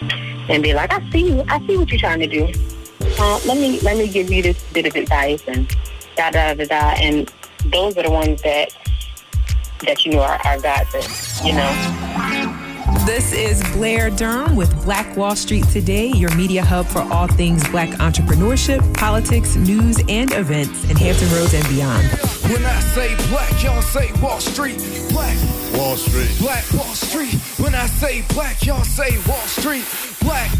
and be like, I see what you're trying to do. Let me give you this bit of advice and da da da da. And those are the ones that are godsend. This is Blair Durham with Black Wall Street Today, your media hub for all things Black entrepreneurship, politics, news, and events in Hampton Roads and beyond. When I say black, y'all say Wall Street. Black Wall Street. Black Wall Street. When I say black, y'all say Wall Street. Black.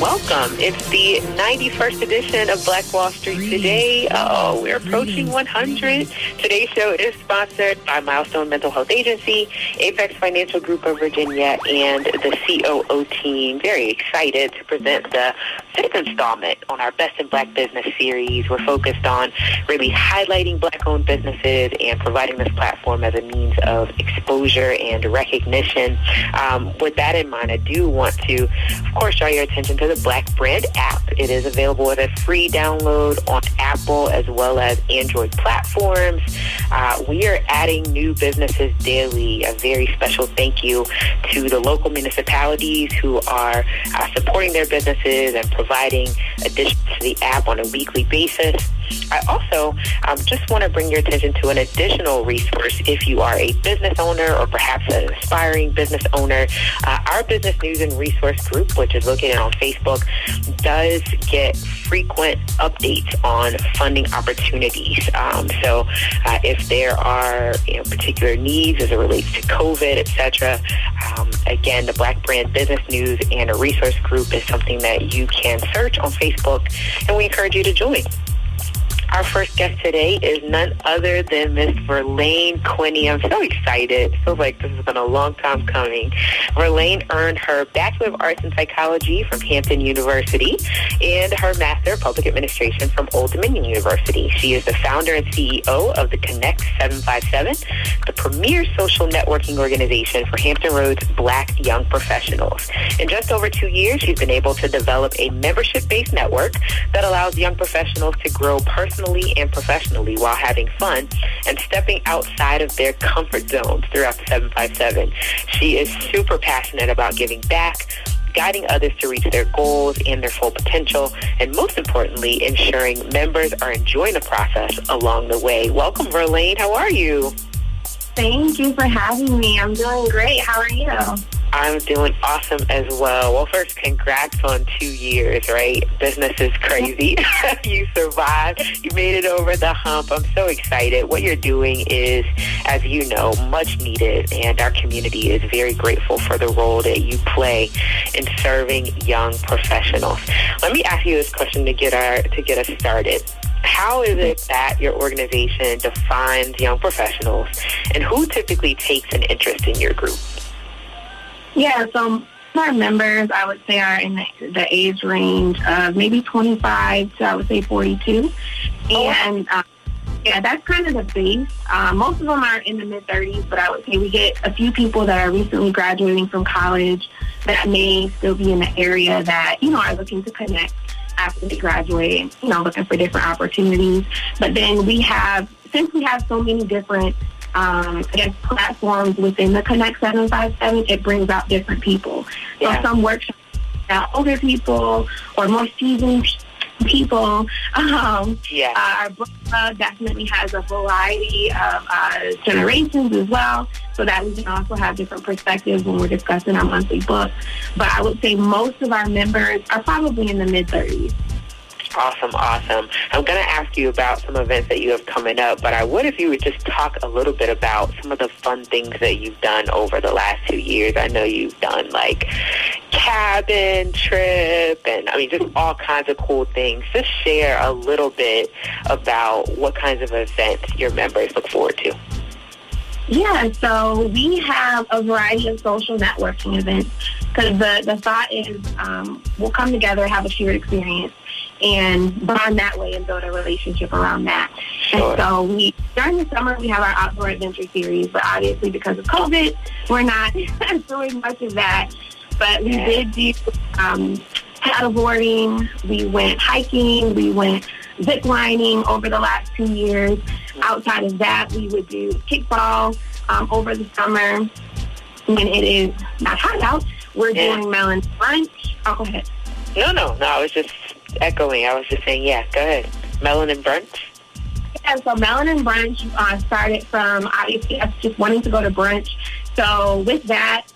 Welcome. It's the 91st edition of Black Wall Street Today. Oh, we're approaching 100. Today's show is sponsored by Milestone Mental Health Agency, Apex Financial Group of Virginia, and the COO team. Very excited to present the 5th installment on our Best in Black Business series. We're focused on really highlighting Black-owned businesses and providing this platform as a means of exposure and recognition. With that in mind, I do want to, of course, draw your attention to the Black Brand app. It is available as a free download on Apple as well as Android platforms. We are adding new businesses daily. A very special thank you to the local municipalities who are supporting their businesses and providing additions to the app on a weekly basis. I also just want to bring your attention to an additional resource if you are a business owner or perhaps an aspiring business owner. Our Business News and Resource Group, which is located on Facebook, does get frequent updates on funding opportunities. So if there are particular needs as it relates to COVID, etc., again, the Black Brand Business News and a Resource Group is something that you can search on Facebook, and we encourage you to join. Our first guest today is none other than Miss Verlaine Quinniey. I'm so excited. Feels like this has been a long time coming. Verlaine earned her Bachelor of Arts in Psychology from Hampton University and her Master of Public Administration from Old Dominion University. She is the founder and CEO of the Connect 757, the premier social networking organization for Hampton Roads Black young professionals. In just over 2 years, she's been able to develop a membership-based network that allows young professionals to grow personally and professionally while having fun and stepping outside of their comfort zones throughout the 757. She is super passionate about giving back, guiding others to reach their goals and their full potential, and most importantly, ensuring members are enjoying the process along the way. Welcome, Verlaine. How are you? Thank you for having me. I'm doing great. How are you? I'm doing awesome as well. Well, first, congrats on 2 years, right? Business is crazy. You survived. You made it over the hump. I'm so excited. What you're doing is, as you know, much needed, and our community is very grateful for the role that you play in serving young professionals. Let me ask you this question to get us started. How is it that your organization defines young professionals, and who typically takes an interest in your group? Yeah, so our members, I would say, are in the age range of maybe 25 to, I would say, 42. And, that's kind of the base. Most of them are in the mid-30s, but I would say we get a few people that are recently graduating from college that may still be in the area that, are looking to connect after they graduate and, looking for different opportunities. But then since we have so many different platforms within the Connect 757, it brings out different people. So some workshops out older people or more seasoned people. Our book club definitely has a variety of generations as well, so that we can also have different perspectives when we're discussing our monthly book. But I would say most of our members are probably in the mid-30s. Awesome. I'm going to ask you about some events that you have coming up, but I would if you would just talk a little bit about some of the fun things that you've done over the last 2 years. I know you've done like cabin trip and just all kinds of cool things. Just share a little bit about what kinds of events your members look forward to. Yeah, so we have a variety of social networking events because the thought is we'll come together, have a shared experience, and bond that way and build a relationship around that. Sure. And so during the summer, we have our outdoor adventure series, but obviously because of COVID, we're not doing much of that. But we did do paddleboarding, we went hiking, we went zip lining over the last 2 years. Outside of that, we would do kickball over the summer. when it is not hot out, we're doing melon brunch. Oh, go ahead. No, I was just echoing. I was just saying, go ahead. Melon and brunch? Yeah, so melon and brunch started from, obviously, us just wanting to go to brunch. So with that,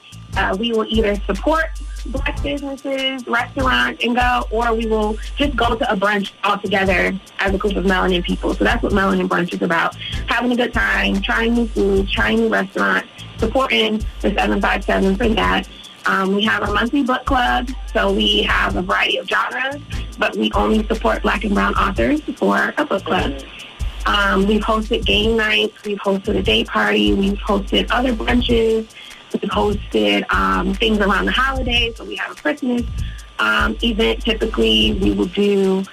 we will either support Black businesses, restaurants, and go, or we will just go to a brunch all together as a group of melanin people. So that's what Melon and Brunch is about. Having a good time, trying new foods, trying new restaurants, supporting the 757 for that. We have a monthly book club, so we have a variety of genres, but we only support Black and brown authors for a book club. We've hosted game nights, we've hosted a day party, we've hosted other brunches, we've hosted things around the holidays, so we have a Christmas event. Typically, we will do,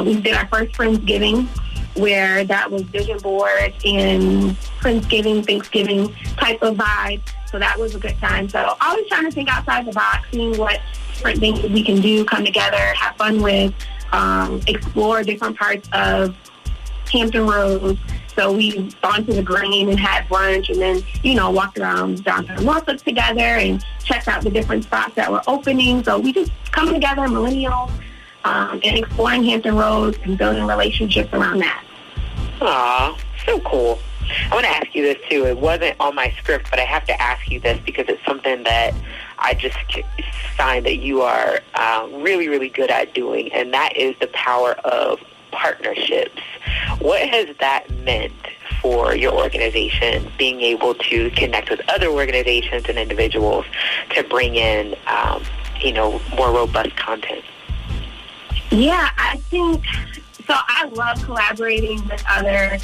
we did our first Friendsgiving, where that was vision board and Friendsgiving, Thanksgiving type of vibe. So that was a good time. So always trying to think outside the box, seeing what different things we can do, come together, have fun with, explore different parts of Hampton Roads. So we've gone to the Green and had brunch and then, walked around downtown Norfolk together and checked out the different spots that were opening. So we just come together, millennials, and exploring Hampton Roads and building relationships around that. Aw, so cool. I want to ask you this, too. It wasn't on my script, but I have to ask you this because it's something that I just find that you are really, really good at doing, and that is the power of partnerships. What has that meant for your organization, being able to connect with other organizations and individuals to bring in, more robust content? Yeah, I think, so I love collaborating with other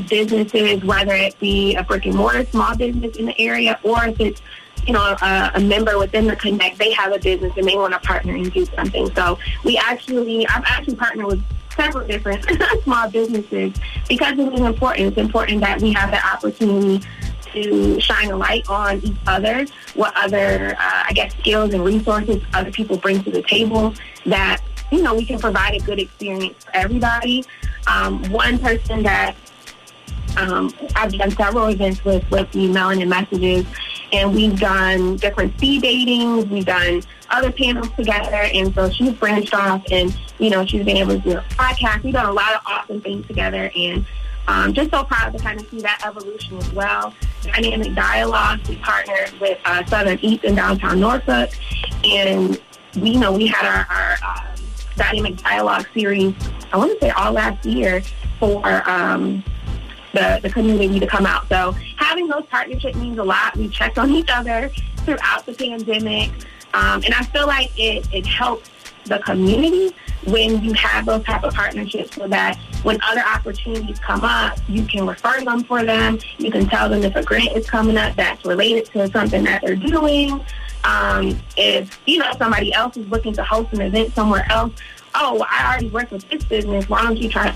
businesses, whether it be a brick and mortar small business in the area, or if it's, a member within the Connect, they have a business and they want to partner and do something. So I've actually partnered with several different small businesses because it is important. It's important that we have the opportunity to shine a light on each other, what other, skills and resources other people bring to the table that, we can provide a good experience for everybody. One person that I've done several events with the Melanin Messages, and we've done different speed datings, we've done other panels together, and so she's branched off and, she's been able to do a podcast. We've done a lot of awesome things together, and just so proud to kind of see that evolution as well. Dynamic Dialogues, we partnered with Southern East in downtown Norfolk, and we had our Dynamic Dialogue series, I want to say all last year, for the community to come out. So having those partnerships means a lot. We checked on each other throughout the pandemic, and I feel like it helps the community when you have those type of partnerships, so that when other opportunities come up, you can refer them for them. You can tell them if a grant is coming up that's related to something that they're doing. If, somebody else is looking to host an event somewhere else, I already work with this business, why don't you try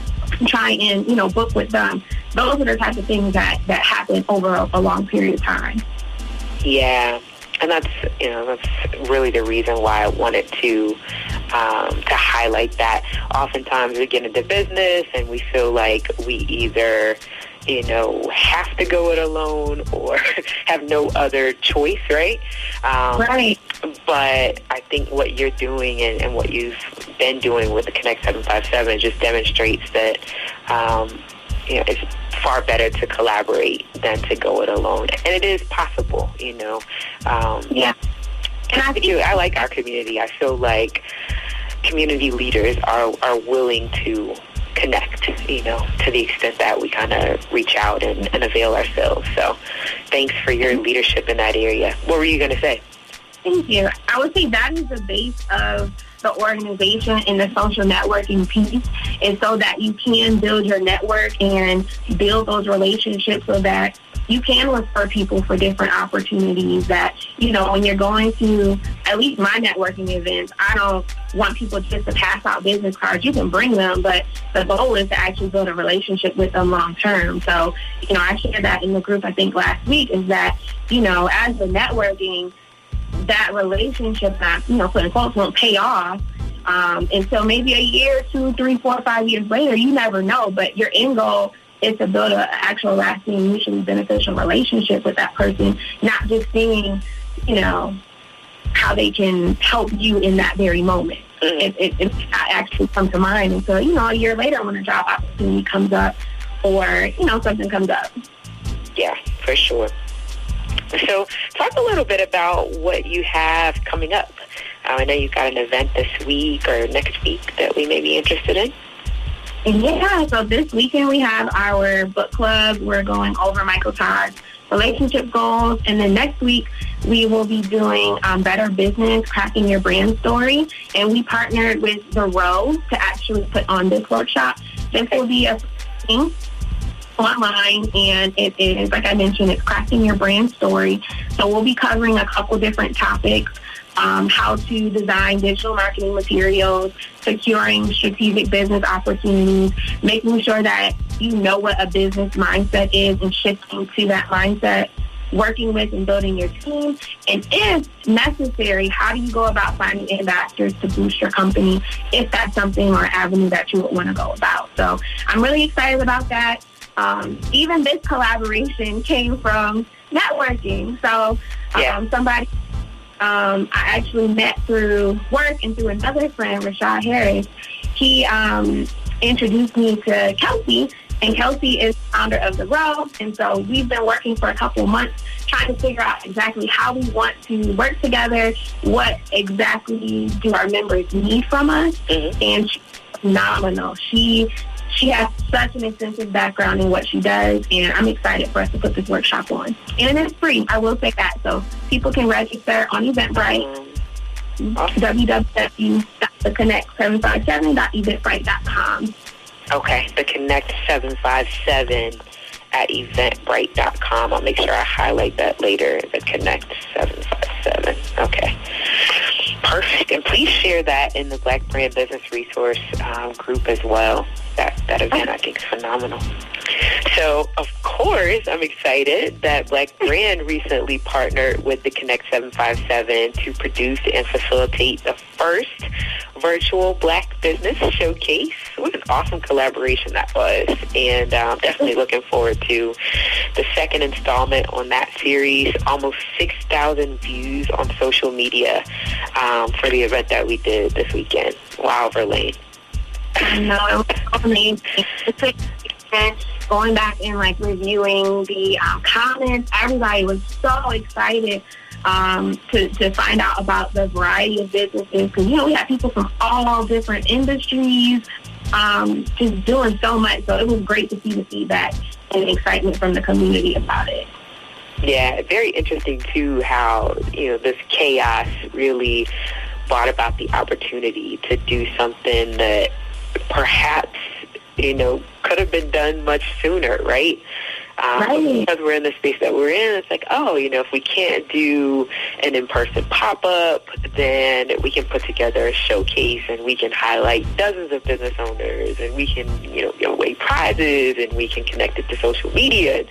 and, book with them? Those are the types of things that happen over a long period of time. Yeah. And that's really the reason why I wanted to highlight that. Oftentimes we get into business and we feel like we either, have to go it alone or have no other choice, right? Right. But I think what you're doing and what you've been doing with the Connect 757 just demonstrates that, it's far better to collaborate than to go it alone. And it is possible, Yeah. And I like our community. I feel like community leaders are willing to connect, to the extent that we kind of reach out and avail ourselves. So thanks for your leadership in that area. What were you going to say? Thank you. I would say that is the base of the organization and the social networking piece, is so that you can build your network and build those relationships so that you can refer people for different opportunities that, when you're going to at least my networking events, I don't want people just to pass out business cards. You can bring them, but the goal is to actually build a relationship with them long term. So, I shared that in the group, I think last week, is that, as the networking, that relationship that, quote unquote, won't pay off until maybe a year, 2, 3, 4, 5 years later. You never know, but your end goal is to build an actual lasting, mutually beneficial relationship with that person, not just seeing, how they can help you in that very moment. It actually come to mind until, a year later when a job opportunity comes up or, something comes up. Yeah, for sure. So talk a little bit about what you have coming up. I know you've got an event this week or next week that we may be interested in. Yeah, so this weekend we have our book club. We're going over Michael Todd's relationship goals. And then next week we will be doing Better Business, Crafting Your Brand Story. And we partnered with The Row to actually put on this workshop. This will be a thing online, and it is, like I mentioned, it's crafting your brand story. So we'll be covering a couple different topics, how to design digital marketing materials, securing strategic business opportunities, making sure that you know what a business mindset is and shifting to that mindset, working with and building your team, and if necessary, how do you go about finding investors to boost your company if that's something or avenue that you would want to go about. So I'm really excited about that. Even this collaboration came from networking. So somebody I actually met through work and through another friend, Rashad Harris. He introduced me to Kelsey, and Kelsey is founder of The Row. And so we've been working for a couple months trying to figure out exactly how we want to work together, what exactly do our members need from us. And she's phenomenal. She has such an extensive background in what she does, and I'm excited for us to put this workshop on. And it's free, I will say that. So people can register on Eventbrite, www.theconnect757.eventbrite.com. Okay, the Connect 757 at eventbrite.com. I'll make sure I highlight that later, the Connect 757. Okay. Perfect. And please share that in the Black Brand Business Resource group as well. That event, I think, is phenomenal. So, of course, I'm excited that Black Brand recently partnered with the Connect 757 to produce and facilitate the first virtual Black Business Showcase. What an awesome collaboration that was. And definitely looking forward to the second installment on that series. Almost 6,000 views on social media for the event that we did this weekend. Wow, Verlaine. I know, it was so amazing. Going back and reviewing the comments, everybody was so excited to find out about the variety of businesses, because we have people from all different industries just doing so much. So it was great to see the feedback and excitement from the community about it. Yeah, very interesting too how this chaos really brought about the opportunity to do something that perhaps could have been done much sooner, right? Right. Because we're in the space that we're in, it's like, if we can't do an in-person pop-up, then we can put together a showcase and we can highlight dozens of business owners, and we can, give away prizes, and we can connect it to social media. And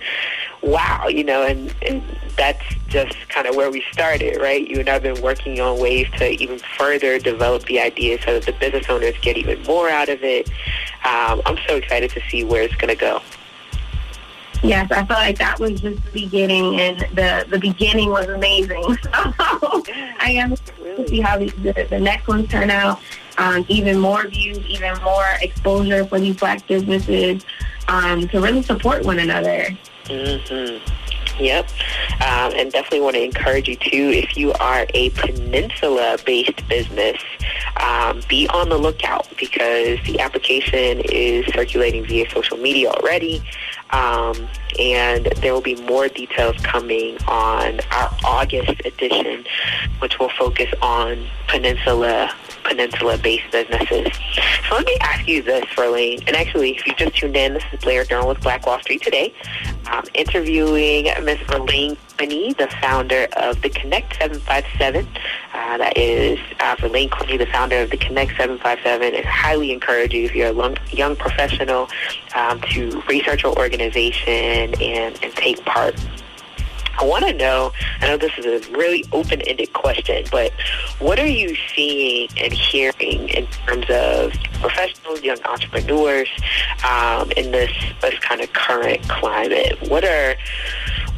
wow, and that's just kind of where we started, right? You and I have been working on ways to even further develop the idea so that the business owners get even more out of it. I'm so excited to see where it's going to go. Yes, I felt like that was just the beginning, and the beginning was amazing. So I am excited to see how the next ones turn out. Even more views, even more exposure for these Black businesses to really support one another. Yep. And definitely want to encourage you, too, if you are a Peninsula-based business, be on the lookout, because the application is circulating via social media already. And there will be more details coming on our August edition, which will focus on Peninsula-based businesses. So let me ask you this, Verlaine. And actually, if you just tuned in, this is Blair Durham with Black Wall Street Today. I'm interviewing Ms. Verlaine Quinniey, the founder of the Connect 757. That is Verlaine Quinniey, the founder of the Connect 757. And highly encourage you, if you're a young professional, to research your organization and take part. I want to know, I know this is a really open-ended question, but what are you seeing and hearing in terms of professionals, young entrepreneurs, in this kind of current climate? What are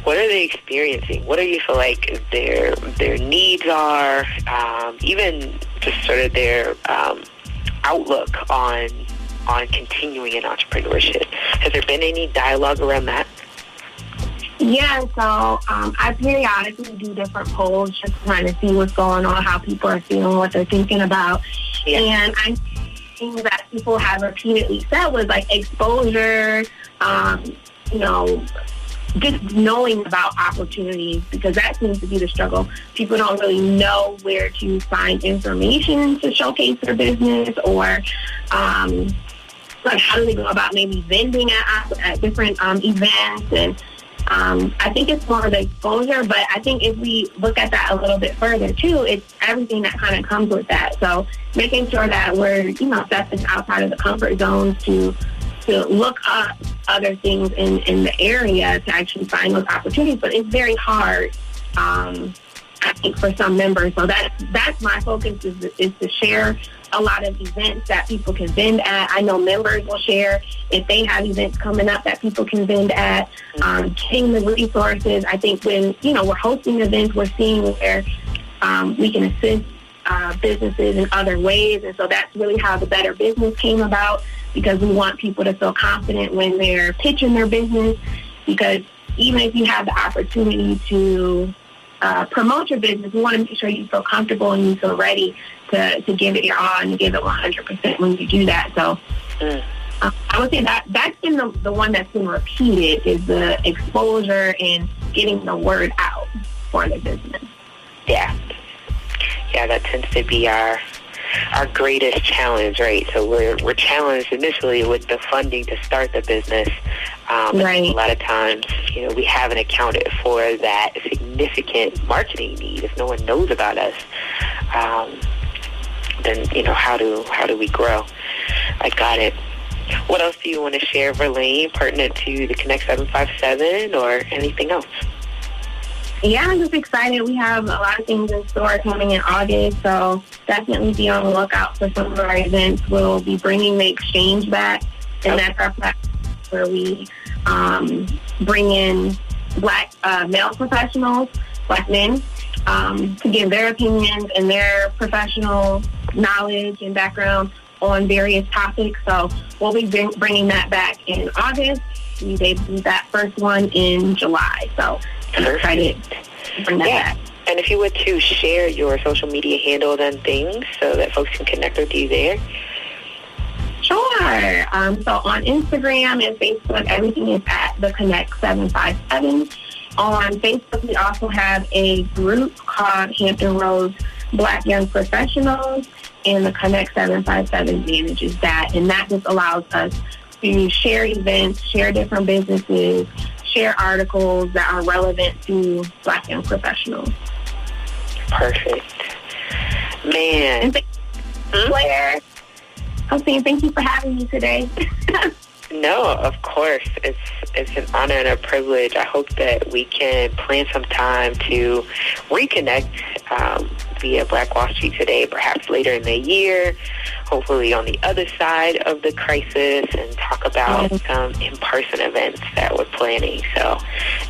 they experiencing? What do you feel like their needs are? Even just sort of their outlook on continuing in entrepreneurship. Has there been any dialogue around that? Yeah, so I periodically do different polls just trying to see what's going on, how people are feeling, what they're thinking about. Yeah. And I think that people have repeatedly said was like exposure, just knowing about opportunities, because that seems to be the struggle. People don't really know where to find information to showcase their business, or like how do they go about maybe vending at different events. And I think it's more of the exposure, but I think if we look at that a little bit further too, it's everything that kind of comes with that. So making sure that we're, stepping outside of the comfort zones to look up other things in the area to actually find those opportunities. But it's very hard, I think, for some members. So that's my focus is to share a lot of events that people can vend at. I know members will share if they have events coming up that people can vend at. Getting the resources. I think when, we're hosting events, we're seeing where we can assist businesses in other ways. And so that's really how the Better Business came about, because we want people to feel confident when they're pitching their business, because even if you have the opportunity to promote your business, we want to make sure you feel comfortable and you feel ready to give it your all and give it 100% when you do that. So I would say that's been the one that's been repeated, is the exposure and getting the word out for the business. Yeah, that tends to be our greatest challenge, right? So we're challenged initially with the funding to start the business. Right. A lot of times, we haven't accounted for that significant marketing need. If no one knows about us, then how do we grow? I got it. What else do you want to share, Verlaine, pertinent to the Connect 757 or anything else? Yeah, I'm just excited. We have a lot of things in store coming in August, so definitely be on the lookout for some of our events. We'll be bringing the exchange back, and that's our platform where we bring in Black male professionals, Black men, to give their opinions and their professional knowledge and background on various topics. So we'll be bringing that back in August. We debuted that first one in July. So I'm excited to bring that back. And if you would to share your social media handles and things so that folks can connect with you there. Sure. So on Instagram and Facebook, everything is at the Connect 757. On Facebook, we also have a group called Hampton Roads Black Young Professionals, and the Connect 757 manages that. And that just allows us to share events, share different businesses, share articles that are relevant to Black young professionals. Perfect. Man. Claire, I'm saying thank you for having me today. No, of course. It's an honor and a privilege. I hope that we can plan some time to reconnect via Black Wall Street Today, perhaps later in the year, hopefully on the other side of the crisis, and talk about some in-person events that we're planning. So,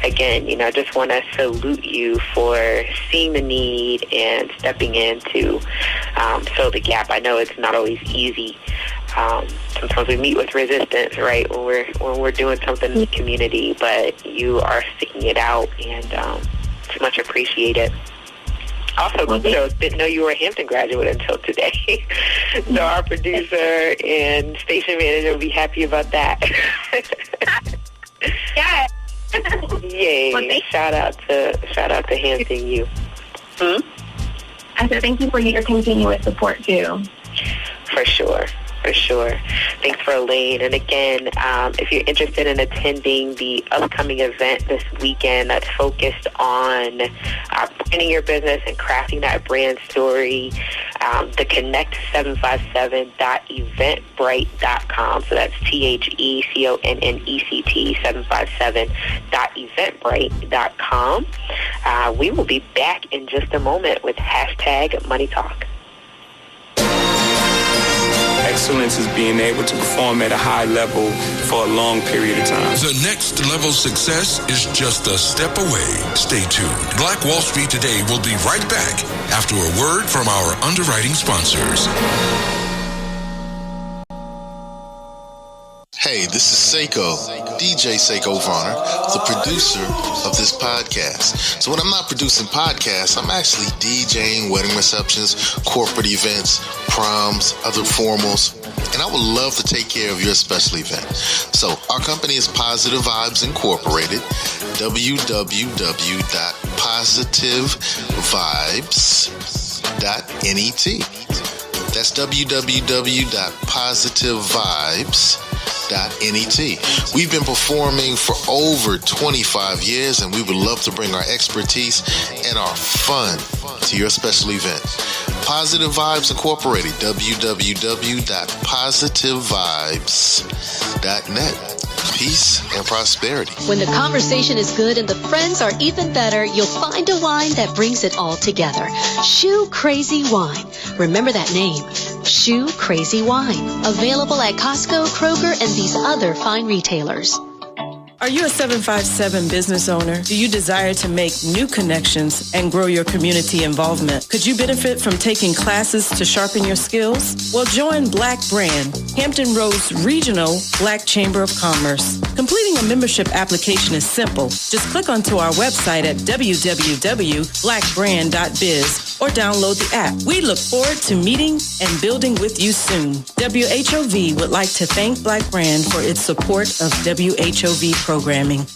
again, I just want to salute you for seeing the need and stepping in to fill the gap. I know it's not always easy. Sometimes we meet with resistance, right, when we're doing something in the community, but you are sticking it out, and it's much appreciated. Also, didn't know you were a Hampton graduate until today. So our producer and station manager will be happy about that. Yeah. Yay. Well, shout out to Hampton U. I said thank you for your continuous support, too. For sure. For sure. Thanks, Verlaine. And again, if you're interested in attending the upcoming event this weekend that's focused on branding your business and crafting that brand story, the connect757.eventbrite.com. So that's THECONNECT 757.eventbrite.com. We will be back in just a moment with hashtag Money Talk. Excellence is being able to perform at a high level for a long period of time. The next level success is just a step away. Stay tuned. Black Wall Street Today will be right back after a word from our underwriting sponsors. Hey, this is Seiko, DJ Seiko Varner, the producer of this podcast. So when I'm not producing podcasts, I'm actually DJing wedding receptions, corporate events, proms, other formals, and I would love to take care of your special event. So our company is Positive Vibes Incorporated, www.positivevibes.net. That's www.positivevibes.net. We've been performing for over 25 years, and we would love to bring our expertise and our fun to your special event. Positive Vibes Incorporated, www.positivevibes.net. Peace and prosperity. When the conversation is good and the friends are even better, you'll find a wine that brings it all together. Shoe Crazy Wine. Remember that name. Shoe Crazy Wine. Available at Costco, Kroger, and these other fine retailers. Are you a 757 business owner? Do you desire to make new connections and grow your community involvement? Could you benefit from taking classes to sharpen your skills? Well, join Black Brand, Hampton Roads Regional Black Chamber of Commerce. Completing a membership application is simple. Just click onto our website at www.blackbrand.biz or download the app. We look forward to meeting and building with you soon. WHOV would like to thank Black Brand for its support of WHOV programming.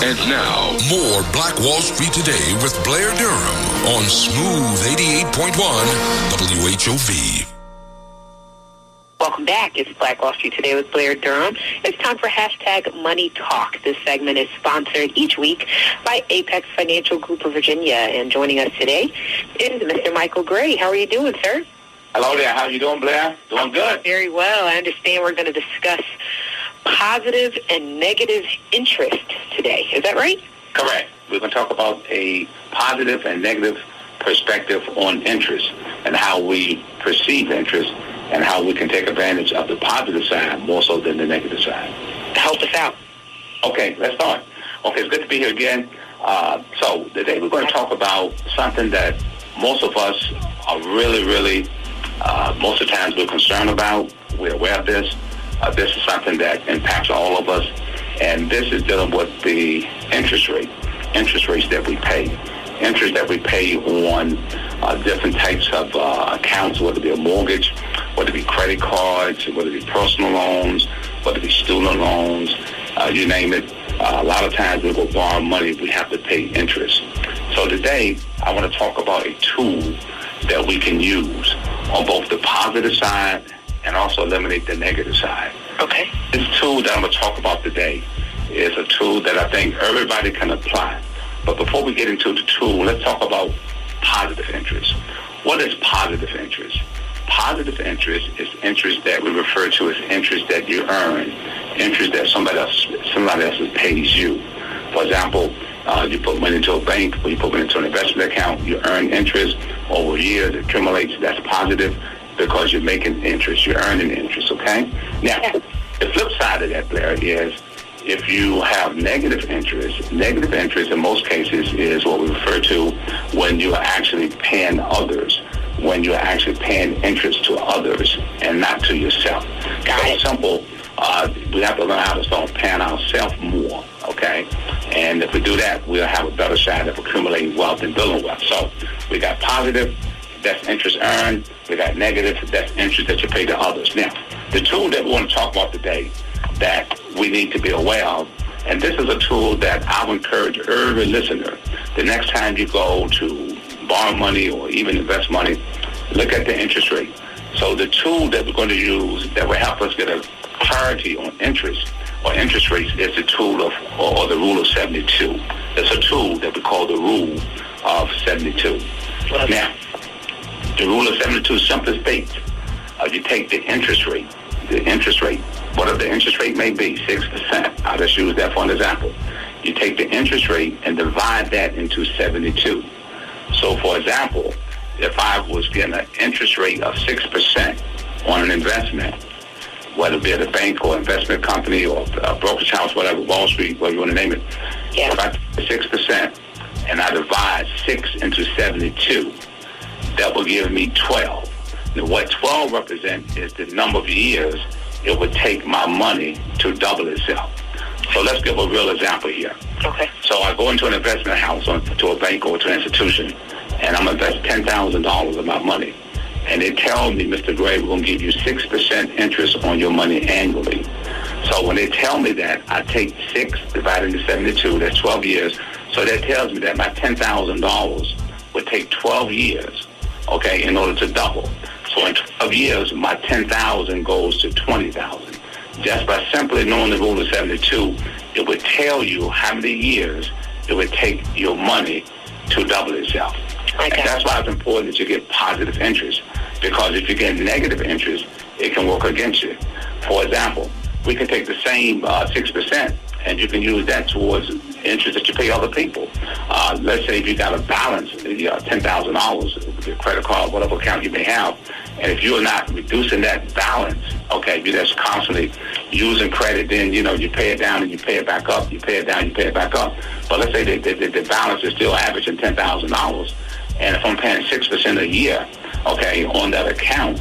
And now, more Black Wall Street Today with Blair Durham on Smooth 88.1 WHOV. Welcome back. It's Black Wall Street Today with Blair Durham. It's time for hashtag Money Talk. This segment is sponsored each week by Apex Financial Group of Virginia. And joining us today is Mr. Michael Gray. How are you doing, sir? Hello there. How are you doing, Blair? Doing good. Very well. I understand we're going to discuss positive and negative interest today. Is that right? Correct. We're going to talk about a positive and negative perspective on interest and how we perceive interest and how we can take advantage of the positive side more so than the negative side. Help us out. Okay, let's start. Okay, it's good to be here again. So today we're going to talk about something that most of us are really, most of the times we're concerned about. We're aware of this. This is something that impacts all of us, and this is dealing with the interest rates that we pay. Interest that we pay on different types of accounts, whether it be a mortgage, whether it be credit cards, whether it be personal loans, whether it be student loans, you name it. A lot of times we go borrow money, we have to pay interest. So today, I want to talk about a tool that we can use on both the positive side and also eliminate the negative side. Okay. This tool that I'm going to talk about today is a tool that I think everybody can apply. But before we get into the tool, let's talk about positive interest. What is positive interest? Positive interest is interest that we refer to as interest that you earn, interest that somebody else pays you. For example, you put money into a bank, or you put money into an investment account, you earn interest over years, it accumulates, that's positive because you're making interest, you're earning interest, okay? Now, the flip side of that, Blair, is if you have negative interest in most cases is what we refer to when you are actually paying others, when you're actually paying interest to others and not to yourself. It's simple. We have to learn how to start paying ourselves more, okay? And if we do that, we'll have a better shot of accumulating wealth and building wealth. So we got positive, that's interest earned. We got negative, that's interest that you pay to others. Now, the tool that we want to talk about today that we need to be aware of, and this is a tool that I would encourage every listener, the next time you go to borrow money or even invest money, look at the interest rate. So the tool that we're going to use that will help us get a clarity on interest or interest rates is the tool of, or the rule of 72. It's a tool that we call the rule of 72. Now, the rule of 72 simply states, you take the interest rate, whatever the interest rate may be, 6%. I'll just use that for an example. You take the interest rate and divide that into 72. So, for example, if I was getting an interest rate of 6% on an investment, whether it be at a bank or investment company or a brokerage house, whatever, Wall Street, whatever you want to name it, if I take 6% and I divide 6 into 72, that will give me 12. Now, what 12 represents is the number of years it would take my money to double itself. So let's give a real example here. Okay. So I go into an investment house, to a bank or to an institution, and I'm investing $10,000 of my money. And they tell me, Mr. Gray, we're going to give you 6% interest on your money annually. So when they tell me that, I take 6 divided into 72, that's 12 years. So that tells me that my $10,000 would take 12 years, okay, in order to double. So in 12 years, my $10,000 goes to $20,000. Just by simply knowing the rule of 72, it would tell you how many years it would take your money to double itself. And that's why it's important that you get positive interest, because if you get negative interest, it can work against you. For example, we can take the same 6% and you can use that towards interest that you pay other people. Let's say if you got a balance, $10,000, your credit card, whatever account you may have, and if you're not reducing that balance, okay, if you're just constantly using credit, then, you pay it down and you pay it back up, you pay it down, you pay it back up. But let's say the balance is still averaging $10,000, and if I'm paying 6% a year, okay, on that account,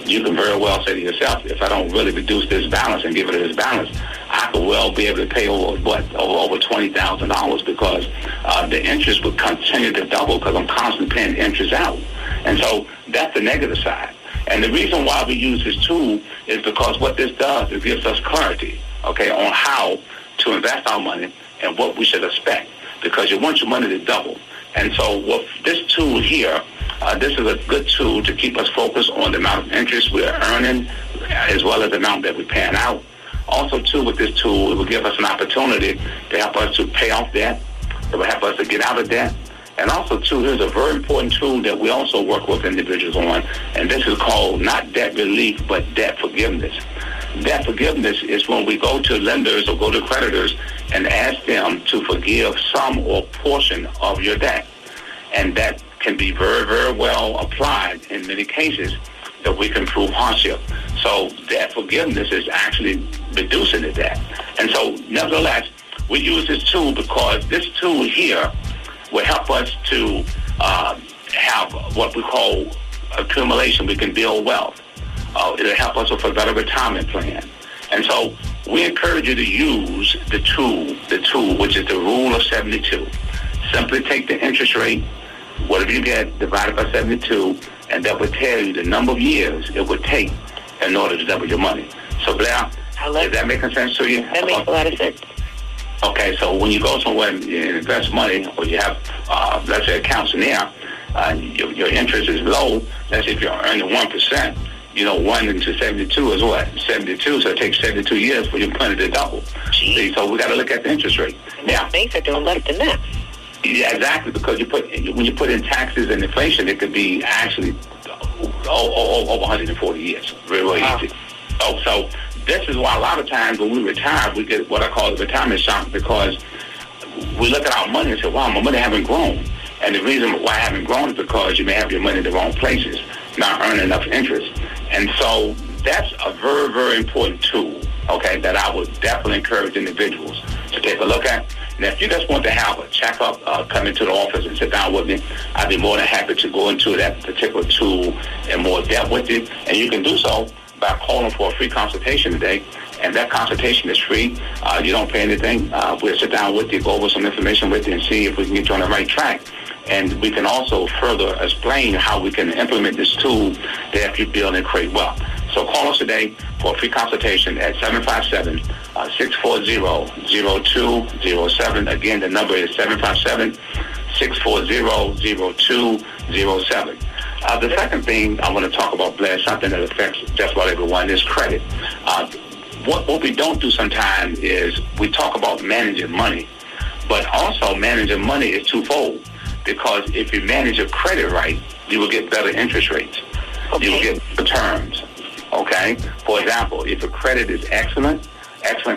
you can very well say to yourself, if I don't really reduce this balance and give it this balance, I could well be able to pay over $20,000 because the interest would continue to double because I'm constantly paying interest out. And so that's the negative side. And the reason why we use this tool is because what this does, it gives us clarity, okay, on how to invest our money and what we should expect, because you want your money to double. And so with this tool here, this is a good tool to keep us focused on the amount of interest we're earning as well as the amount that we're paying out. Also, too, with this tool, it will give us an opportunity to help us to pay off debt. It will help us to get out of debt. And also, too, here's a very important tool that we also work with individuals on, and this is called not debt relief, but debt forgiveness. Debt forgiveness is when we go to lenders or go to creditors and ask them to forgive some or portion of your debt. And that can be very, very well applied in many cases that we can prove hardship. So debt forgiveness is actually reducing the debt. And so, nevertheless, we use this tool because this tool here will help us to have what we call accumulation. We can build wealth. It'll help us with a better retirement plan. And so we encourage you to use the tool, which is the rule of 72. Simply take the interest rate, whatever you get, divided by 72, and that would tell you the number of years it would take in order to double your money. So, Blair, is that making sense to you? That makes a lot of sense. Okay, so when you go somewhere and you invest money, or you have, let's say, accounts in there, your interest is low. Let's say if you're earning 1%, 1 into 72 is what? 72, so it takes 72 years for your money to double. See, so we got to look at the interest rate. Now, banks are doing less than that. Yeah, exactly, because when you put in taxes and inflation, it could be actually over 140 years. Really easy. So this is why a lot of times when we retire, we get what I call the retirement shock, because we look at our money and say, wow, my money haven't grown. And the reason why it haven't grown is because you may have your money in the wrong places, not earning enough interest. And so that's a very, very important tool, okay, that I would definitely encourage individuals to take a look at. And if you just want to have a checkup, come into the office and sit down with me, I'd be more than happy to go into that particular tool in more depth with you. And you can do so by calling for a free consultation today. And that consultation is free. You don't pay anything. We'll sit down with you, go over some information with you, and see if we can get you on the right track. And we can also further explain how we can implement this tool to help you build and create wealth. So call us today for a free consultation at 757-640-0207. Again, the number is 757-640-0207. The second thing I want to talk about, Blair, something that affects just about everyone, is credit. What we don't do sometimes is we talk about managing money, but also managing money is twofold, because if you manage your credit right, you will get better interest rates. Okay. You will get the terms. Okay? For example, if your credit is excellent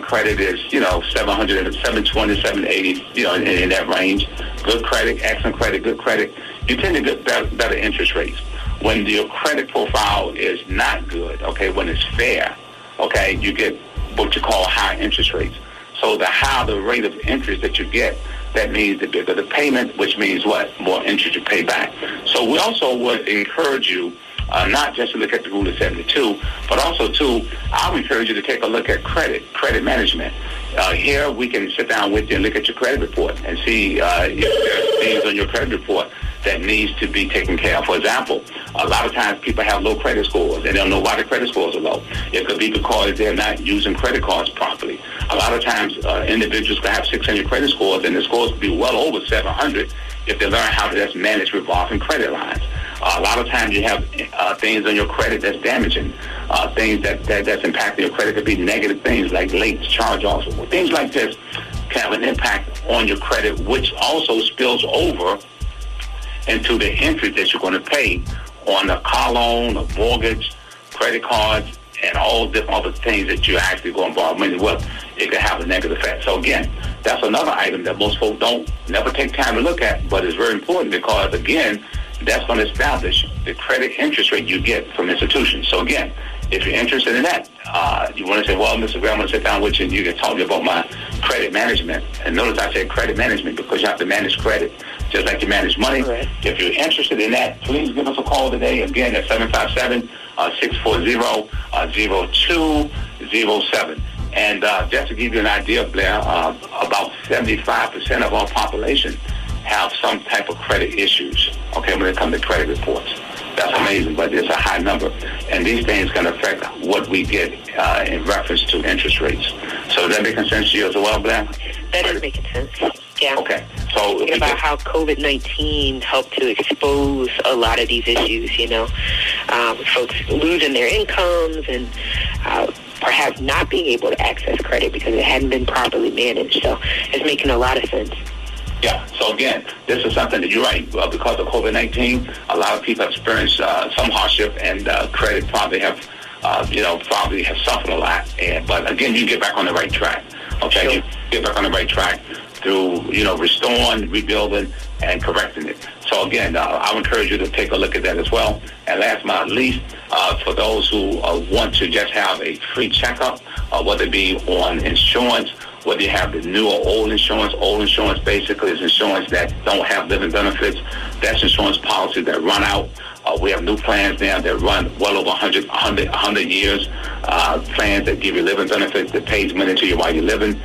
credit is, 700, 720, 780, in that range. Good credit, excellent credit, good credit. You tend to get better interest rates. When your credit profile is not good, okay, when it's fair, okay, you get what you call high interest rates. So the higher the rate of interest that you get, that means the bigger the payment, which means what? More interest you pay back. So we also would encourage you not just to look at the rule of 72, but also, too, I would encourage you to take a look at credit management. Here, we can sit down with you and look at your credit report and see if there are things on your credit report that needs to be taken care of. For example, a lot of times people have low credit scores. They don't know why the credit scores are low. It could be because they're not using credit cards properly. A lot of times individuals can have 600 credit scores, and the scores could be well over 700 if they learn how to just manage revolving credit lines. A lot of times you have things on your credit that's damaging. Things that's impacting your credit could be negative things like late charge-offs. Things like this can have an impact on your credit, which also spills over into the interest that you're going to pay on a car loan, a mortgage, credit cards, and all different other things that you're actually going to borrow money with. It can have a negative effect. So again, that's another item that most folks don't never take time to look at, but it's very important because, again, that's going to establish the credit interest rate you get from institutions. So again, if you're interested in that, you want to say, well, Mr. Gray, I'm going to sit down with you and you can talk to me about my credit management. And notice I said credit management because you have to manage credit just like you manage money. Right. If you're interested in that, please give us a call today. Again, at 757-640-0207. And just to give you an idea, Blair, about 75% of our population have some type of credit issues, okay, when it comes to credit reports. That's amazing, but it's a high number. And these things can affect what we get in reference to interest rates. So is that making sense to you as well, Blair? That is making sense. Yeah. Okay. So thinking about how COVID-19 helped to expose a lot of these issues, folks losing their incomes and perhaps not being able to access credit because it hadn't been properly managed. So it's making a lot of sense. Yeah. So again, this is something that you're right. Because of COVID-19, a lot of people have experienced some hardship, and credit probably have suffered a lot. But again, you get back on the right track. Okay, sure. You get back on the right track through restoring, rebuilding, and correcting it. So again, I would encourage you to take a look at that as well. And last but not least, for those who want to just have a free checkup, whether it be on insurance, whether you have the new or old insurance basically is insurance that don't have living benefits. That's insurance policies that run out. We have new plans now that run well over 100 years. Plans that give you living benefits that pays money to you while you're living.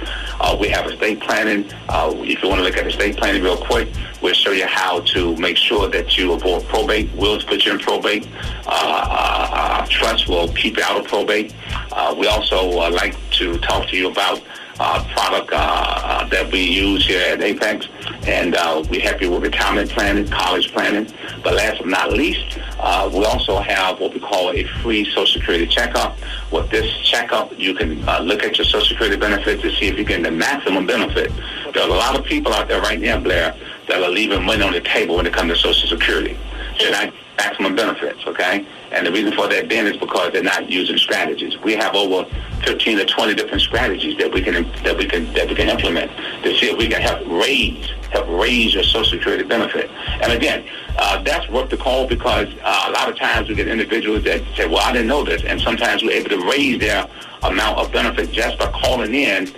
We have estate planning. If you want to look at estate planning real quick, we'll show you how to make sure that you avoid probate. Wills put you in probate. Trust will keep you out of probate. We also like to talk to you about product that we use here at Apex, and we help you with retirement planning, college planning. But last but not least, we also have what we call a free Social Security checkup. With this checkup, you can look at your Social Security benefits to see if you get the maximum benefit. There's a lot of people out there right now, Blair, that are leaving money on the table when it comes to Social Security. They're not maximum benefits, okay? And the reason for that then is because they're not using strategies. We have over 15 to 20 different strategies that we can implement to see if we can help raise your Social Security benefit. And again, that's worth the call because a lot of times we get individuals that say, well, I didn't know this. And sometimes we're able to raise their amount of benefit just by calling in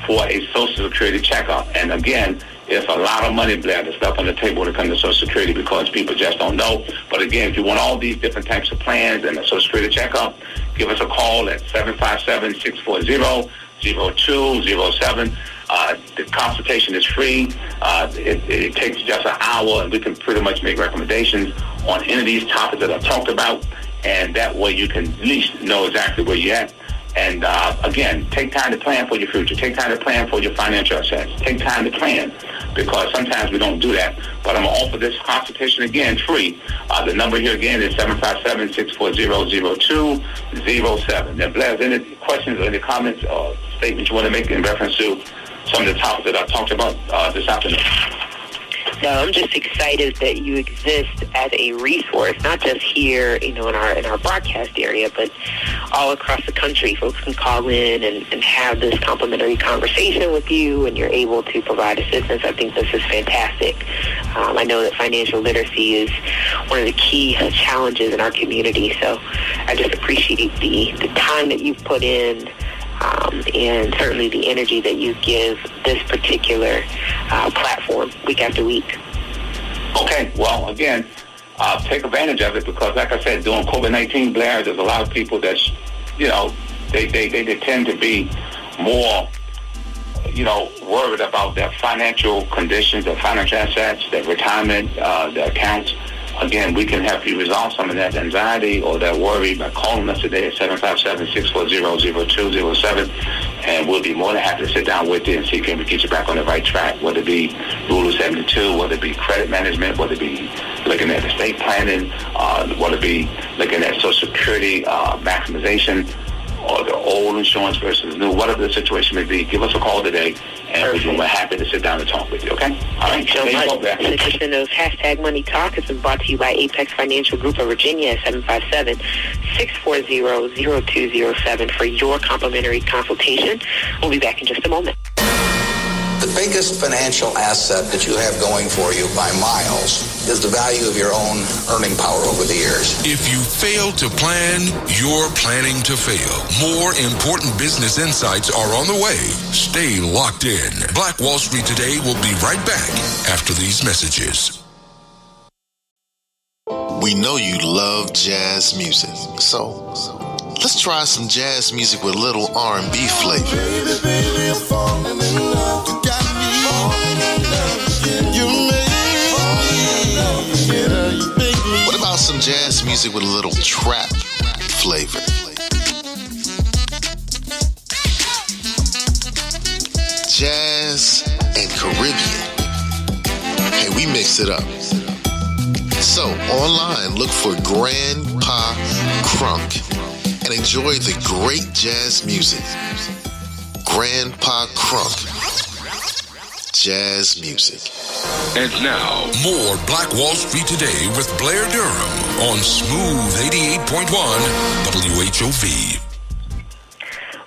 for a Social Security checkup. And again, it's a lot of money, Blair, that's left on the table when it comes to Social Security because people just don't know. But again, if you want all these different types of plans and a Social Security checkup, give us a call at 757-640-0207. The consultation is free. It takes just an hour, and we can pretty much make recommendations on any of these topics that I talked about, and that way you can at least know exactly where you're at. And again, take time to plan for your future. Take time to plan for your financial assets. Take time to plan because sometimes we don't do that. But I'm going to offer this consultation again, free. The number here again is 757-640-0207. Now, Blair, any questions or any comments or statements you want to make in reference to some of the topics that I've talked about this afternoon? No, I'm just excited that you exist as a resource, not just here, in our broadcast area, but all across the country. Folks can call in and have this complimentary conversation with you, and you're able to provide assistance. I think this is fantastic. I know that financial literacy is one of the key challenges in our community, so I just appreciate the time that you've put in, and certainly the energy that you give this particular platform week after week. Okay, well, again, take advantage of it because, like I said, during COVID-19, Blair, there's a lot of people that, they tend to be more, worried about their financial conditions, their financial assets, their retirement, their accounts. Again, we can help you resolve some of that anxiety or that worry by calling us today at 757-640-0207, and we'll be more than happy to sit down with you and see can we get you back on the right track, whether it be Rule of 72, whether it be credit management, whether it be looking at estate planning, whether it be looking at Social Security maximization, or the old insurance versus new, whatever the situation may be. Give us a call today, and we're happy to sit down and talk with you, okay? All right. Thanks so much. This edition of Hashtag Money Talk has been brought to you by Apex Financial Group of Virginia at 757-640-0207 for your complimentary consultation. We'll be back in just a moment. The biggest financial asset that you have going for you by miles is the value of your own earning power over the years. If you fail to plan, you're planning to fail. More important business insights are on the way. Stay locked in. Black Wall Street Today will be right back after these messages. We know you love jazz music, so let's try some jazz music with a little R&B flavor. Baby, baby, I'm falling in love. You got me falling in love. You make me. What about some jazz music with a little trap flavor? Jazz and Caribbean. Hey, we mix it up. So, online, look for Grandpa Crunk and enjoy the great jazz music. Grandpa Crunk. Jazz music. And now, more Black Wall Street Today with Blair Durham on Smooth 88.1 WHOV.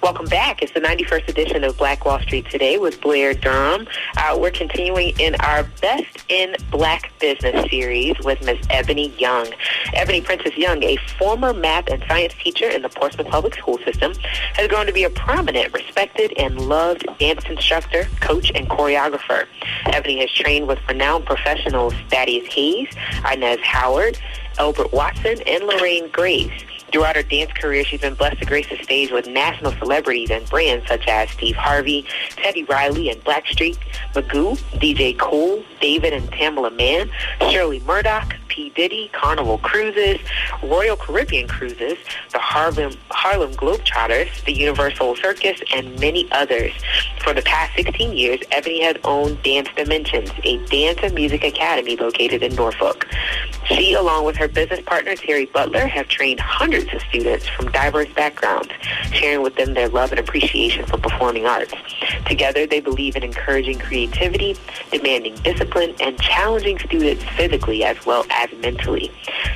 Welcome back. It's the 91st edition of Black Wall Street Today with Blair Durham. We're continuing in our Best in Black Business series with Ms. Eboni Young. Eboni Princess Young, a former math and science teacher in the Portsmouth Public School System, has grown to be a prominent, respected, and loved dance instructor, coach, and choreographer. Eboni has trained with renowned professionals Thaddeus Hayes, Inez Howard, Albert Watson, and Lorraine Graves. Throughout her dance career, she's been blessed to grace the stage with national celebrities and brands such as Steve Harvey, Teddy Riley and Blackstreet, Magoo, DJ Cool, David and Tamela Mann, Shirley Murdoch, P. Diddy, Carnival Cruises, Royal Caribbean Cruises, the Harlem Globetrotters, the Universal Circus, and many others. For the past 16 years, Eboni has owned Dance Dimensions, a dance and music academy located in Norfolk. She, along with her business partner, Terry Butler, have trained hundreds of students from diverse backgrounds, sharing with them their love and appreciation for performing arts. Together, they believe in encouraging creativity, demanding discipline, and challenging students physically as well as mentally.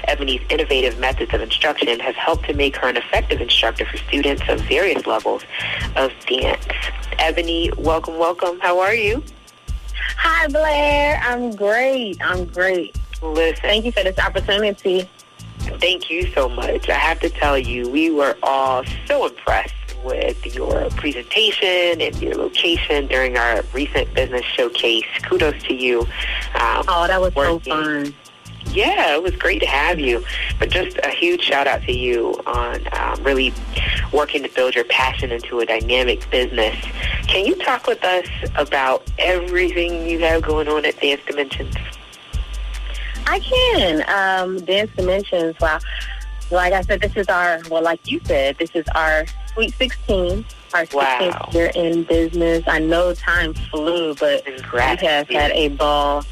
Eboni's innovative methods of instruction has helped to make her an effective instructor for students of various levels of dance. Eboni, welcome. How are you? Hi, Blair. I'm great. Listen, thank you for this opportunity. Thank you so much. I have to tell you, we were all so impressed with your presentation and your location during our recent business showcase. Kudos to you. That was so fun. Yeah, it was great to have you. But just a huge shout out to you on really working to build your passion into a dynamic business. Can you talk with us about everything you have going on at Dance Dimensions? I can. Dance Dimensions, wow. Like I said, this is our Sweet 16, our 16th year in business. I know time flew, but we have had a ball.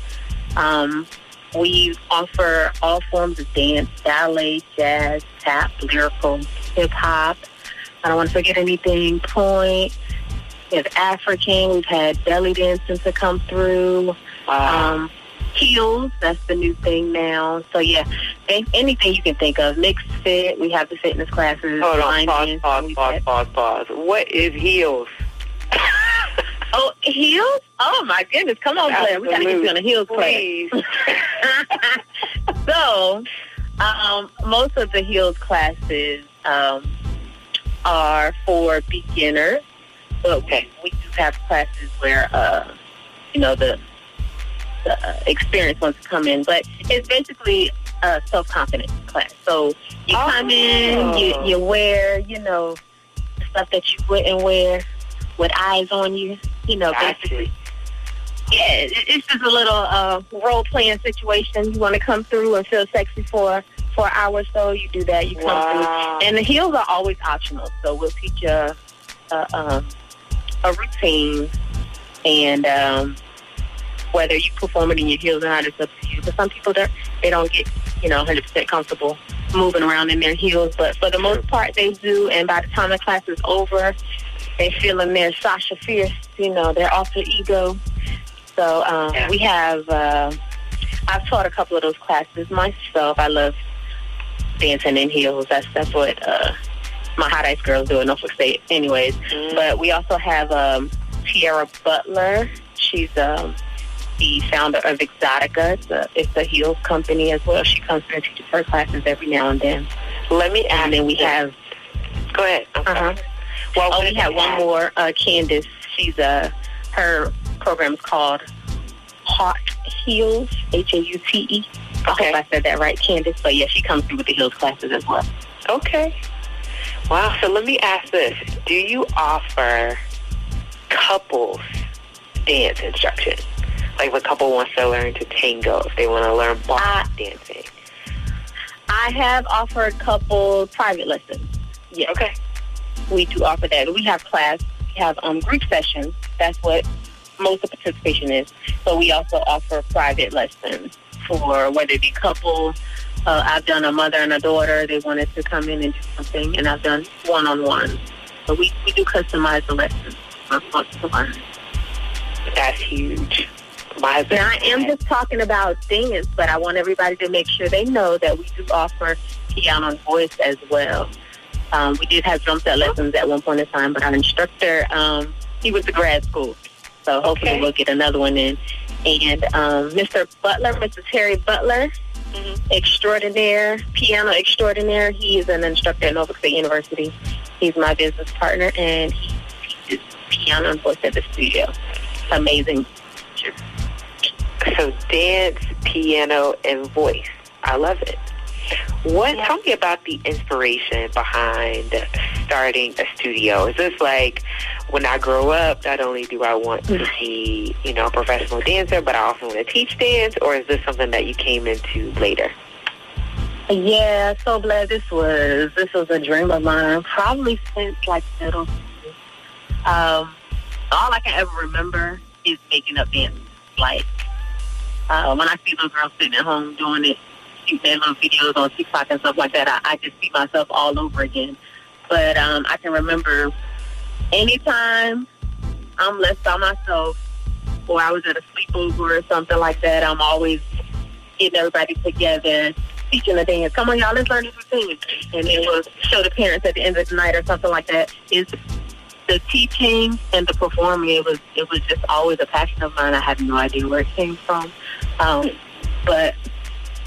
We offer all forms of dance, ballet, jazz, tap, lyrical, hip-hop. I don't want to forget anything. Point. We have African. We've had belly dancing to come through. Heels, that's the new thing now. So, yeah, anything you can think of. Mixed fit. We have the fitness classes. Hold on, pause. What is heels? Oh, heels? Oh, my goodness. Come on, Blair. We got to get you on a heels Please. class. So, most of the heels classes are for beginners, but we do have classes where, the experienced ones come in. But it's basically a self-confidence class. So you come in, you wear, stuff that you wouldn't wear with eyes on you, basically. Yeah, it's just a little role-playing situation. You want to come through and feel sexy for an hour or so, you do that, you come through. And the heels are always optional. So we'll teach you a routine, and whether you perform it in your heels or not, it's up to you. But some people, they don't get, 100% comfortable moving around in their heels. But for the most part, they do. And by the time the class is over, they feeling their Sasha Fierce, their alter ego. So we have, I've taught a couple of those classes myself. I love dancing in heels. That's what my Hot Ice girls do in Norfolk State anyways. But we also have Tiara Butler. She's the founder of Exotica. It's a heels company as well. She comes through and teaches her classes every now and then. Let me ask. And then we have... Go ahead. Well, we have one more, Candace. She's her program is called Hot Heels, Haute. I hope I said that right, Candace. But yeah, she comes through with the heels classes as well. Okay. Wow. So let me ask this: do you offer couples dance instruction? Like if a couple wants to learn to tango, if they want to learn bar dancing. I have offered couple private lessons. Yeah. Okay. We do offer that. We have class. We have group sessions. That's what most of the participation is. So we also offer private lessons for whether it be couple. I've done a mother and a daughter. They wanted to come in and do something, and I've done one-on-one. So we do customize the lessons for folks to learn. That's huge. And I am just talking about dance, but I want everybody to make sure they know that we do offer piano and voice as well. We did have drum set lessons at one point in time, but our instructor, he went to grad school. So hopefully we'll get another one in. And Mr. Terry Butler, extraordinaire, piano extraordinaire. He is an instructor at Norfolk State University. He's my business partner, and he teaches piano and voice at the studio. Amazing. So dance, piano, and voice. I love it. Tell me about the inspiration behind starting a studio. Is this like, when I grow up, not only do I want to be, a professional dancer, but I also want to teach dance, or is this something that you came into later? Yeah, so glad this was a dream of mine, probably since like middle school. All I can ever remember is making up dances. Like, when I see little girls sitting at home doing it, shoot their little videos on TikTok and stuff like that, I just see myself all over again. But I can remember anytime I'm left by myself or I was at a sleepover or something like that, I'm always getting everybody together, teaching a dance. Come on, y'all, let's learn this routine. And then we'll show the parents at the end of the night or something like that. Is the teaching and the performing, it was just always a passion of mine. I have no idea where it came from. But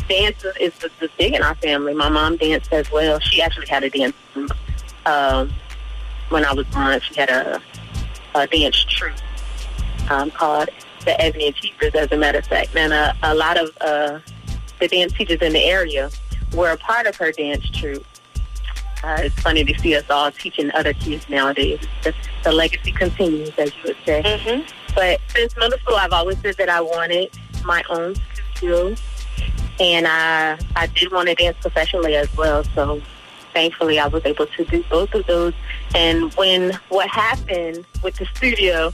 dance is big in our family. My mom danced as well. She actually had a dance group. When I was growing, she had a dance troupe called the Eboni Young, as a matter of fact. And a lot of the dance teachers in the area were a part of her dance troupe. It's funny to see us all teaching other kids nowadays. The legacy continues, as you would say. Mm-hmm. But since middle school, I've always said that I wanted my own studio. And I did want to dance professionally as well. So thankfully, I was able to do both of those. And what happened with the studio,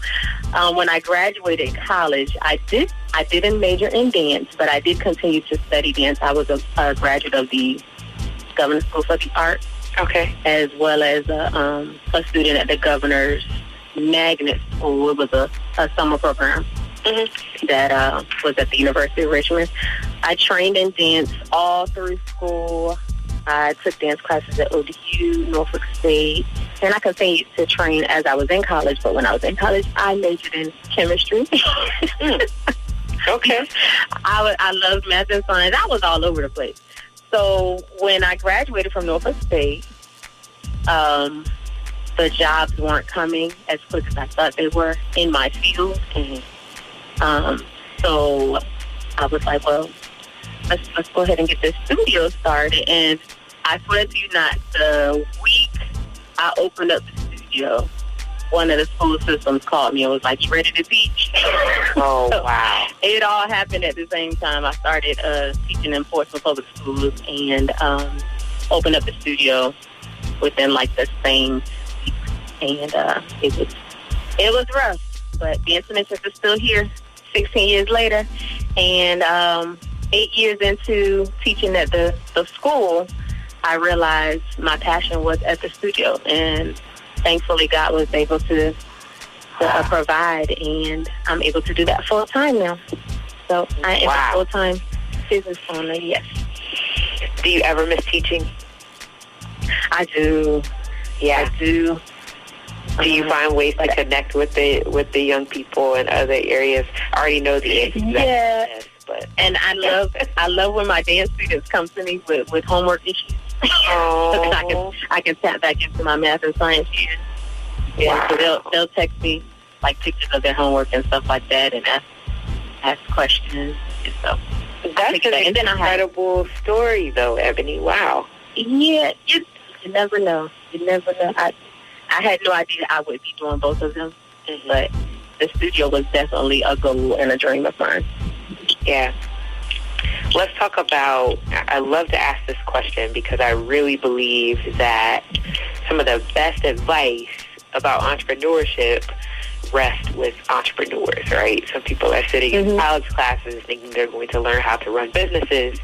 when I graduated college, I didn't major in dance, but I did continue to study dance. I was a graduate of the Governor's School for the Arts. Okay. As well as a student at the Governor's Magnet School. It was a summer program that was at the University of Richmond. I trained in dance all through school. I took dance classes at ODU, Norfolk State, and I continued to train as I was in college. But when I was in college, I majored in chemistry. Okay. I loved math and science. I was all over the place. So when I graduated from Norfolk State, the jobs weren't coming as quick as I thought they were in my field. So I was like, well, let's go ahead and get this studio started. And I swear to you not, the week I opened up the studio, one of the school systems called me and was like, you ready to teach? Oh, wow. It all happened at the same time. I started teaching in Portsmouth Public Schools and opened up the studio within like the same week. And it was rough, but the instruments are still here 16 years later. And 8 years into teaching at the school, I realized my passion was at the studio, and thankfully God was able to provide, and I'm able to do that full time now. So I am a full time business owner. Yes. Do you ever miss teaching? I do. Yeah, I do. Do you find ways to connect with the young people in other areas? I already know the answer to that. Yeah. But and I love when my dance students come to me with homework issues. Oh. I can tap back into my math and science years. Yeah, so they'll text me like pictures of their homework and stuff like that, and ask questions. And so that's an incredible story, though, Eboni. Wow. Yeah, you never know. You never know. I had no idea I would be doing both of them, but the studio was definitely a goal and a dream of mine. Yeah. Let's talk about, I love to ask this question because I really believe that some of the best advice about entrepreneurship rests with entrepreneurs, right? Some people are sitting in college classes thinking they're going to learn how to run businesses.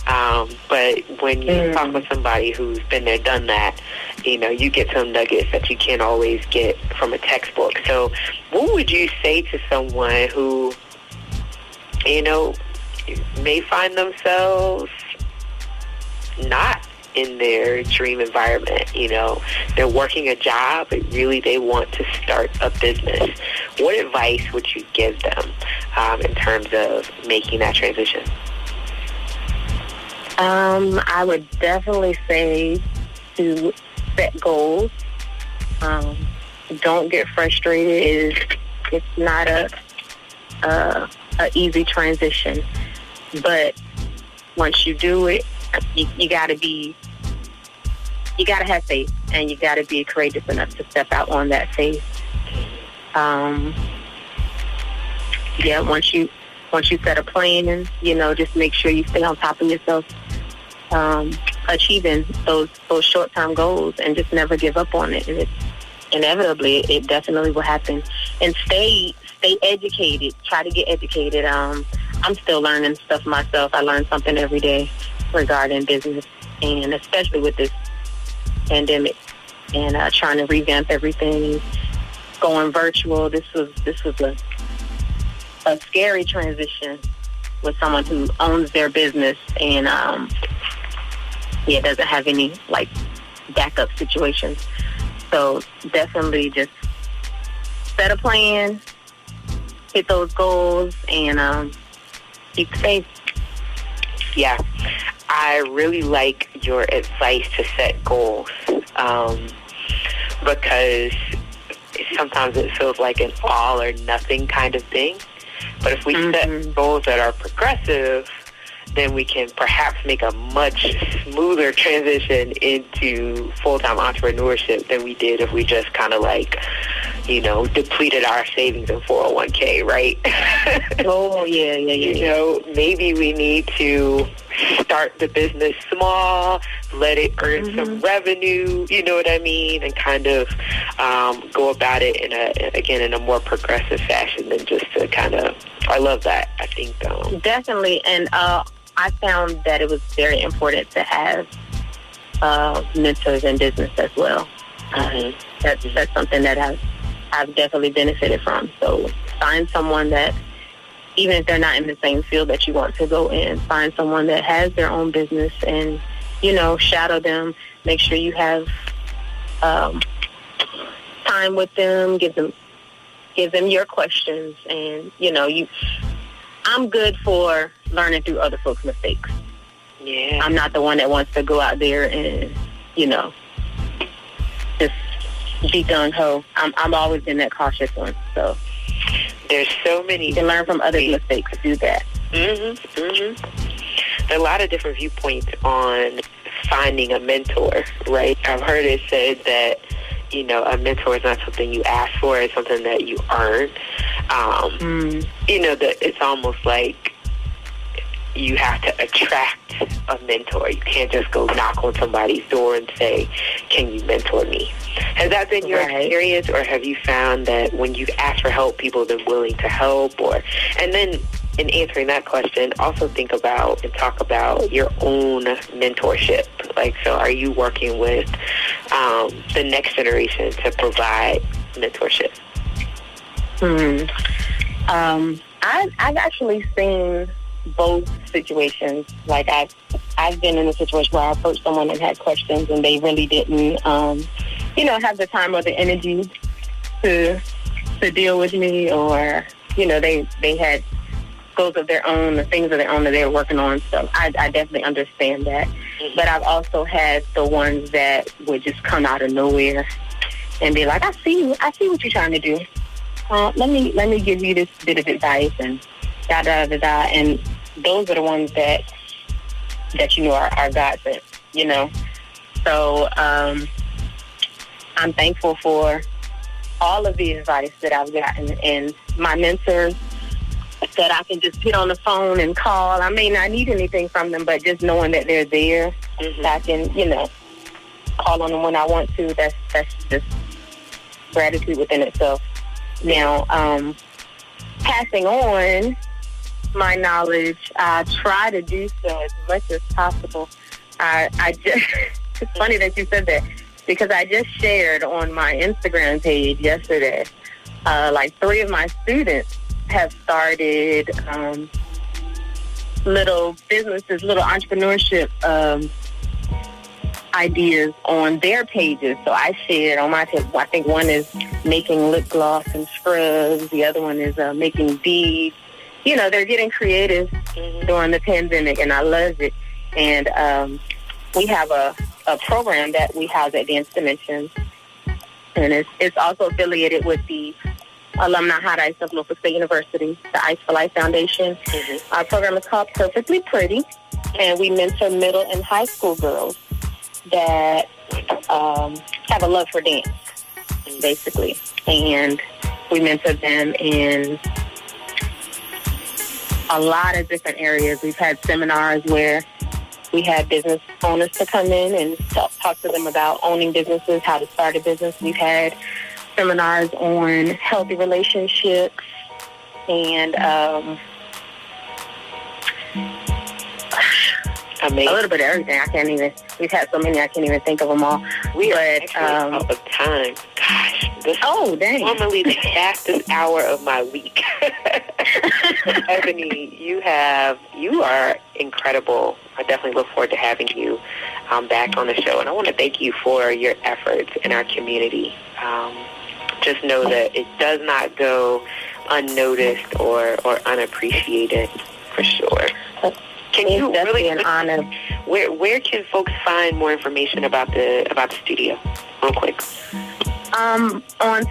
But when you talk with somebody who's been there, done that, you get some nuggets that you can't always get from a textbook. So what would you say to someone who, may find themselves not in their dream environment? They're working a job, but really they want to start a business. What advice would you give them in terms of making that transition? I would definitely say to set goals. Don't get frustrated. It's not a easy transition. But once you do it, you gotta have faith, and you gotta be courageous enough to step out on that faith. Once you set a plan, just make sure you stay on top of yourself, achieving those short-term goals, and just never give up on it. And inevitably, it definitely will happen. And stay educated. Try to get educated. I'm still learning stuff myself. I learn something every day regarding business, and especially with this pandemic, and trying to revamp everything, going virtual. This was a scary transition with someone who owns their business and doesn't have any backup situations. So definitely just set a plan, hit those goals, and keep faith. Yeah, I really like your advice to set goals because sometimes it feels like an all or nothing kind of thing. But if we set goals that are progressive, then we can perhaps make a much smoother transition into full-time entrepreneurship than we did if we just kind of depleted our savings in 401k, right? Oh, yeah. Maybe we need to start the business small, let it earn some revenue, you know what I mean, and kind of go about it in a more progressive fashion than just to kind of, I love that. I think definitely, and I found that it was very important to have mentors in business as well. That's something that I've definitely benefited from. So find someone that, even if they're not in the same field that you want to go in, find someone that has their own business and, you know, shadow them. Make sure you have time with them. Give them your questions. And, you know, I'm good for learning through other folks' mistakes. Yeah. I'm not the one that wants to go out there and, you know, just be gung-ho. I'm always been that cautious one, so. There's so many. You can learn from other mistakes to do that. There are a lot of different viewpoints on finding a mentor, right? I've heard it said that, you know, a mentor is not something you ask for, it's something that you earn. You know, that it's almost like you have to attract a mentor. You can't just go knock on somebody's door and say, can you mentor me? Has that been your experience, or have you found that when you've asked for help, people have been willing to help? And then in answering that question, also think about and talk about your own mentorship. Like, so are you working with the next generation to provide mentorship? I've actually seen both situations. Like I've been in a situation where I approached someone and had questions, and they really didn't, you know, have the time or the energy to deal with me, or, you know, they had goals of their own, or things of their own that they were working on. So I definitely understand that. But I've also had the ones that would just come out of nowhere and be like, I see what you're trying to do. Let me give you this bit of advice, and da-da-da-da. And those are the ones that you know are God sent, you know. So I'm thankful for all of the advice that I've gotten, and my mentors that I can just get on the phone and call. I may not need anything from them, but just knowing that they're there, I can, you know, call on them when I want to. That's just gratitude within itself. Now, passing on my knowledge, I try to do so as much as possible. I just, it's funny that you said that, because I just shared on my Instagram page yesterday, like 3 of my students have started little businesses, little entrepreneurship ideas on their pages. So I shared on my page. I think one is making lip gloss and scrubs. The other one is making beads. You know, they're getting creative during the pandemic, and I love it. And we have a program that we house at Dance Dimensions, and it's also affiliated with the Alumni Hot Ice of Norfolk State University, the Ice for Life Foundation. Our program is called Perfectly Pretty, and we mentor middle and high school girls that have a love for dance, basically. And we mentor them in a lot of different areas. We've had seminars where we had business owners to come in and talk to them about owning businesses, how to start a business. We've had seminars on healthy relationships and a little bit of everything. We've had so many I can't even think of them all. We are actually out of time. Gosh, this is normally the fastest hour of my week. Eboni, you are incredible. I definitely look forward to having you back on the show, and I want to thank you for your efforts in our community. Just know that it does not go unnoticed or unappreciated, for sure. Can you really an honor? Where can folks find more information about the studio, real quick? On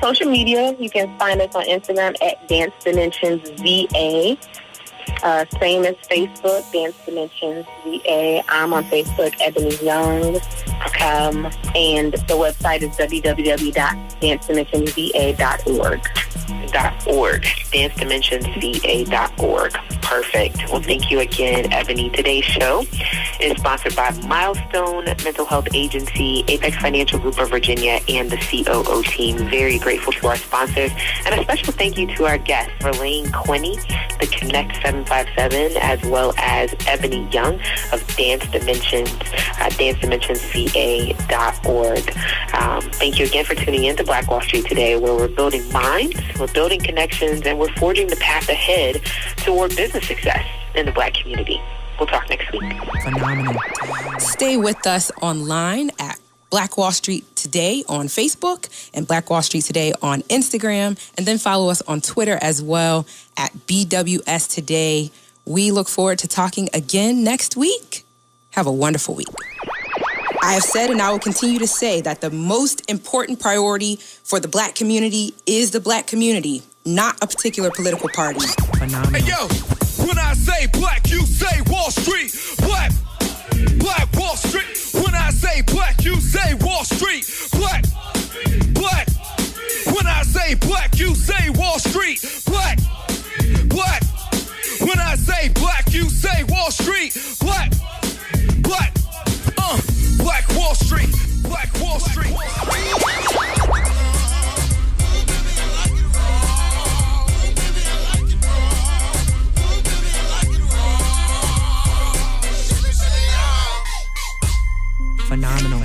social media, you can find us on Instagram at Dance Dimensions VA. Same as Facebook, Dance Dimensions VA. I'm on Facebook, Eboni Young. And the website is www.dancedimensionsva.org. dancedimensionsva.org. dancedimensionsva.org. Perfect. Well, thank you again, Eboni. Today's show is sponsored by Milestone Mental Health Agency, Apex Financial Group of Virginia, and the COO team. Very grateful to our sponsors. And a special thank you to our guests, Verlaine Quinniey, the Connect 757, as well as Eboni Young of Dance Dimensions, dancedimensionsva.org. Thank you again for tuning in to Black Wall Street today, where we're building minds, we're building connections, and we're forging the path ahead toward business success in the Black community. We'll talk next week. Phenomenal. Stay with us online at Black Wall Street Today on Facebook and Black Wall Street Today on Instagram, and then follow us on Twitter as well at BWS Today. We look forward to talking again next week. Have a wonderful week. I have said and I will continue to say that the most important priority for the Black community is the Black community, not a particular political party. Phenomenal. Hey, yo, when I say Black, you say Wall Street. Black Wall Street. When I say Black, you say Wall Street. Black. When I say Black, you say Wall Street. Black. When I say Black, you say Wall Street. Black. Black Wall Street. Black Wall Street. Phenomenal.